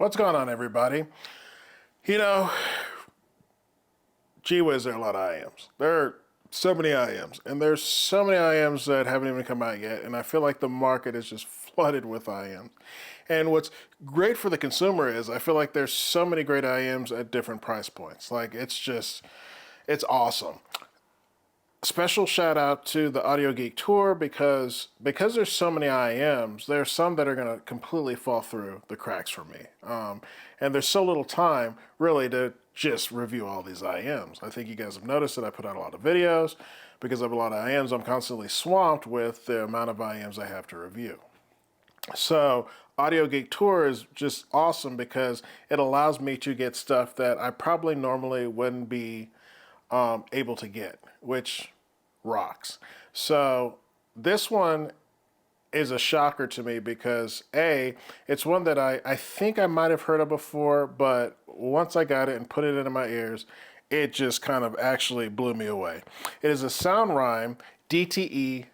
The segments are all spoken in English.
What's going on, everybody? You know, gee whiz, there are a lot of IEMs. There are so many IEMs, and there's so many IEMs that haven't even come out yet, and I feel like the market is just flooded with IEMs. And what's great for the consumer is I feel like there's so many great IEMs at different price points. Like, it's awesome. Special shout out to the Audio Geek Tour because there's so many IEMs, there's some that are going to completely fall through the cracks for me. And there's so little time really to just review all these IEMs. I think you guys have noticed that I put out a lot of videos. Because I have a lot of IEMs, I'm constantly swamped with the amount of IEMs I have to review. So Audio Geek Tour is just awesome because it allows me to get stuff that I probably normally wouldn't be able to get, which rocks. So this one is a shocker to me because A, it's one that I think I might have heard of before, but once I got it and put it into my ears, it just kind of actually blew me away. It is a Sound Rhyme DTE264.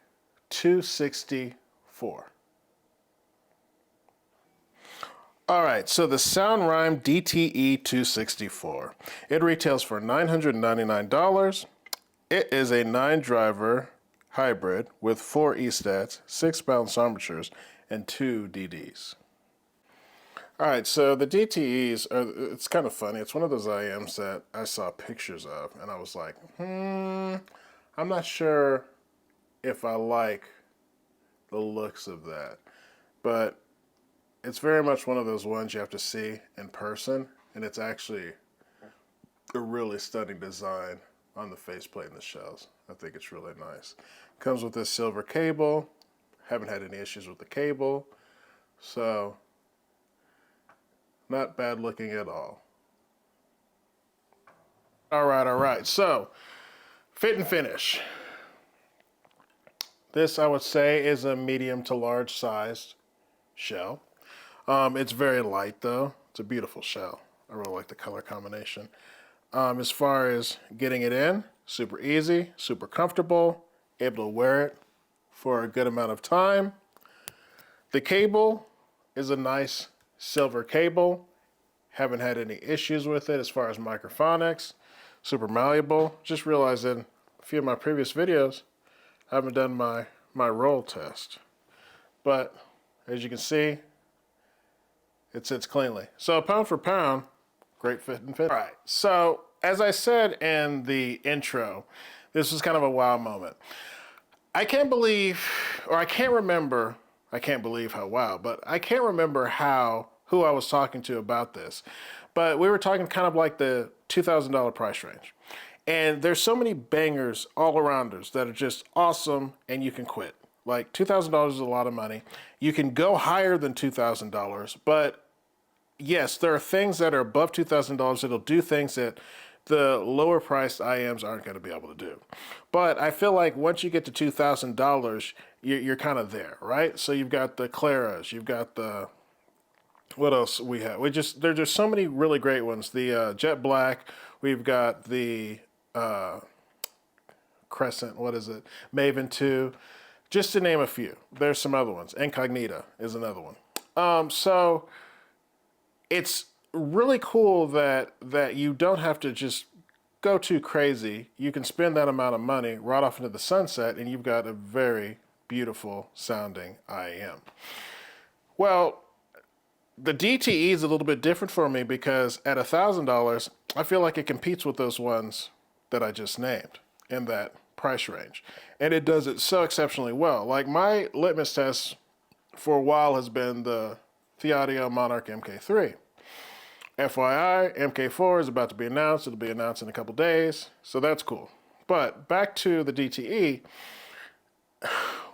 All right, so the Sound Rhyme DTE264. It retails for $999. It is a 9-driver hybrid with 4 E-stats, 6 balanced armatures, and 2 DDs. All right, so the DTEs, it's kind of funny. It's one of those IEMs that I saw pictures of, and I was like, I'm not sure if I like the looks of that. But it's very much one of those ones you have to see in person, and it's actually a really stunning design on the faceplate and the shells. I think it's really nice. Comes with this silver cable. Haven't had any issues with the cable, so not bad looking at all. All right. So, fit and finish. This, I would say, is a medium to large sized shell. It's very light though. It's a beautiful shell. I really like the color combination. As far as getting it in, super easy, super comfortable, able to wear it for a good amount of time. The cable is a nice silver cable. Haven't had any issues with it as far as microphonics. Super malleable. Just realized in a few of my previous videos, I haven't done my roll test. But as you can see, it sits cleanly. So pound for pound, great fit and fit. All right, so as I said in the intro, this was kind of a wow moment. I can't believe how wow, but I can't remember who I was talking to about this. But we were talking kind of like the $2,000 price range. And there's so many bangers all around us that are just awesome and you can quit. Like $2,000 is a lot of money. You can go higher than $2,000, but yes, there are things that are above $2,000 that'll do things that the lower priced IEMs aren't going to be able to do. But I feel like once you get to $2,000, you're kind of there, right? So you've got the Claras, you've got the, what else we have? There's just so many really great ones. The Jet Black, we've got the Crescent, Maven 2, just to name a few. There's some other ones. Incognita is another one. So it's really cool that you don't have to just go too crazy. You can spend that amount of money right off into the sunset and you've got a very beautiful sounding IEM. Well, the DTE is a little bit different for me because at $1,000, I feel like it competes with those ones that I just named in that price range. And it does it so exceptionally well. Like my litmus test for a while has been the Audio Monarch MK3. FYI, MK4 is about to be announced. It'll be announced in a couple days, so that's cool. But back to the DTE,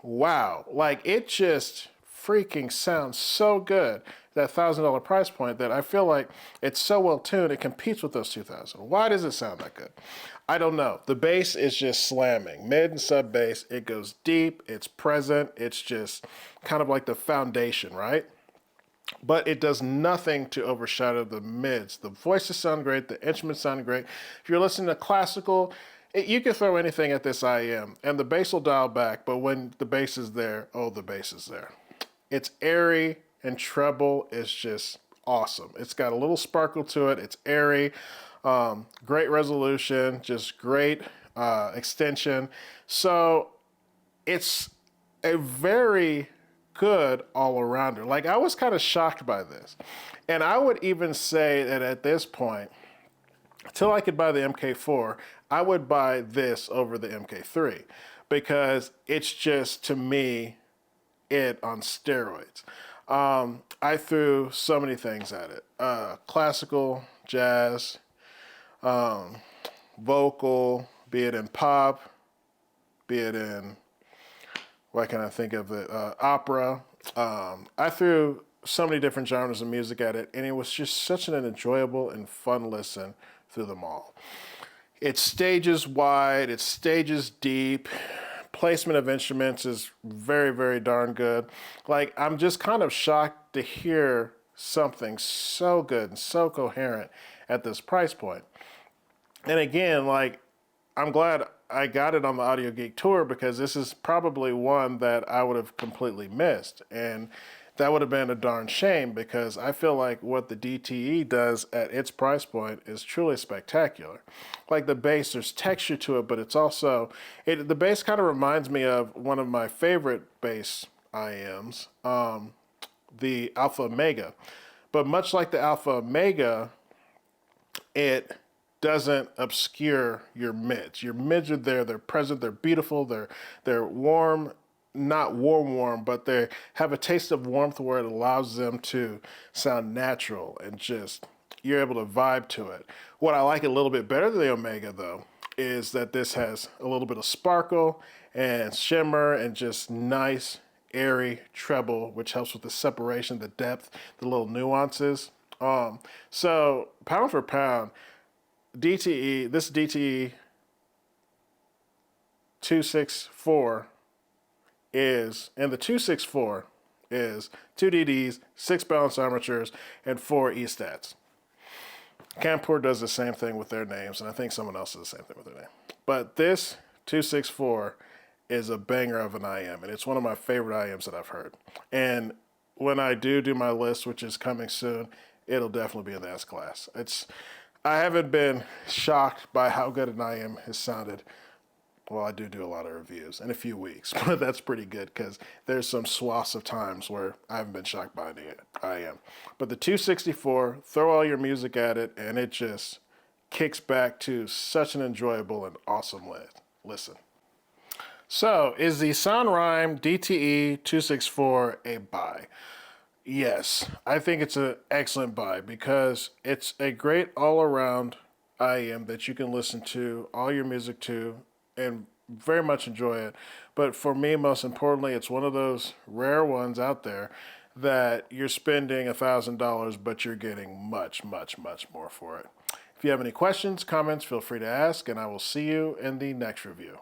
wow, like it just freaking sounds so good, that $1,000 price point, that I feel like it's so well tuned, it competes with those 2,000. Why does it sound that good? I don't know. The bass is just slamming. Mid and sub bass, it goes deep, it's present, it's just kind of like the foundation, right? But it does nothing to overshadow the mids. The voices sound great, the instruments sound great. If you're listening to classical, you can throw anything at this IEM, and the bass will dial back, but when the bass is there, oh, the bass is there. It's airy, and treble is just awesome. It's got a little sparkle to it. It's airy, great resolution, just great extension. So it's a very good all-arounder. Like, I was kind of shocked by this. And I would even say that at this point, until I could buy the MK4, I would buy this over the MK3 because it's just, to me, it on steroids. I threw so many things at it. Classical, jazz, vocal, be it in pop, be it in, what can I think of it, opera. I threw so many different genres of music at it, and it was just such an enjoyable and fun listen through them all. It stages wide, it stages deep. Placement of instruments is very, very darn good. Like, I'm just kind of shocked to hear something so good and so coherent at this price point. And again, like, I'm glad I got it on the Audio Geek Tour because this is probably one that I would have completely missed. And that would have been a darn shame because I feel like what the DTE does at its price point is truly spectacular. Like the bass, there's texture to it, but it's also, the bass kind of reminds me of one of my favorite bass IEMs, the Alpha Omega. But much like the Alpha Omega, it doesn't obscure your mids. Your mids are there, they're present, they're beautiful, they're warm, not warm, but they have a taste of warmth where it allows them to sound natural and just, you're able to vibe to it. What I like a little bit better than the Omega though, is that this has a little bit of sparkle and shimmer and just nice, airy treble, which helps with the separation, the depth, the little nuances. So pound for pound, DTE, this DTE 264 is, and the 264 is 2 DDs, 6 balanced armatures, and 4 E-stats. Camcor does the same thing with their names, and I think someone else does the same thing with their name. But this 264 is a banger of an IEM, and it's one of my favorite IEMs that I've heard. And when I do my list, which is coming soon, it'll definitely be in the S class. I haven't been shocked by how good an IEM has sounded. Well, I do a lot of reviews in a few weeks, but that's pretty good because there's some swaths of times where I haven't been shocked by the IEM. But the 264, throw all your music at it, and it just kicks back to such an enjoyable and awesome listen. So, is the Soundrhyme DTE 264 a buy? Yes, I think it's an excellent buy because it's a great all-around IEM that you can listen to all your music to and very much enjoy it. But for me, most importantly, it's one of those rare ones out there that you're spending $1,000, but you're getting much, much, much more for it. If you have any questions, comments, feel free to ask, and I will see you in the next review.